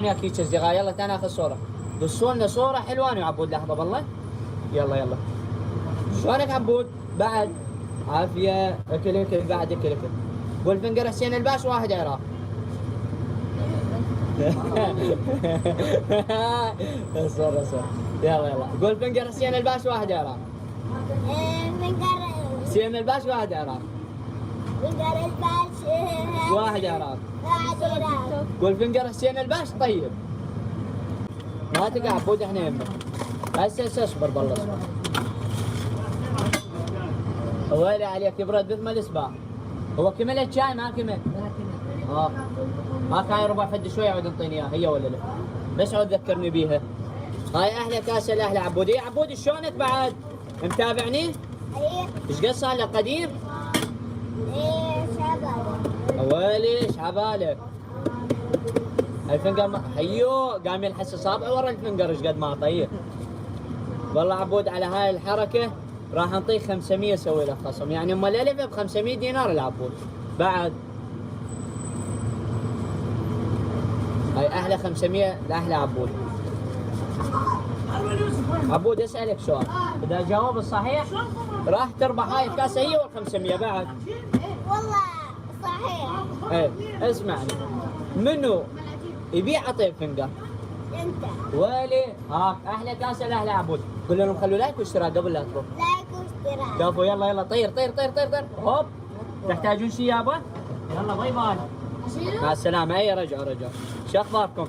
وياك هيك اصدقاء، يلا تعال ناخذ صورة. قصوا لنا صورة حلوة انا وعبود، لحظة بالله. يلا يلا. شلونك عبود؟ بعد عافية، اكل اكل بعد اكل اكل. والفنقر حسين الباش واحد عراق. صورة صورة. يلا يلا. قول فنقر حسين الباش واحد عراق. حسين الباش واحد عراق. واحد عراق. قول فنقر حسين الباش طيب. ما تقع عبود احنا يمك. هسه اصبر بالله اصبر. ويلي عليك يبرد مثل ما الاسباع. هو كمل الشاي ما كمل؟ ما كان ربع فد شوي عود انطيني اياها هي ولا لا؟ بس عود ذكرني بيها. هاي احلى كاسه لاهل عبود. يا عبود شلونك بعد؟ متابعني؟ ايه. ايش قد صار لك قديم؟ ايه شباب. ويلي ايش عبالك؟ الفنقر هيو قام يلحس اصابعه ورا الفنقر ايش قد ما طيب. والله عبود على هاي الحركه راح نعطيك 500 اسوي له خصم، يعني ام الالف ب 500 دينار العبود. بعد هاي احلى 500 لاحلى عبود. عبود اسالك سؤال، اذا جاوب الصحيح راح تربح هاي الكاسه هي وال 500 بعد. والله صحيح. ايه اسمعني، منو يبيع عطيه فنقر؟ انت. ويلي هاك احلى كاسه لاهل عبود. قول لهم خلوا لايك واشتراك قبل لا تروح. لايك واشتراك. كفو يلا يلا طير طير طير طير طير. هوب تحتاجون شيء يابا؟ يلا باي باي. مع السلامة. اي رجعوا رجعوا. شو اخباركم؟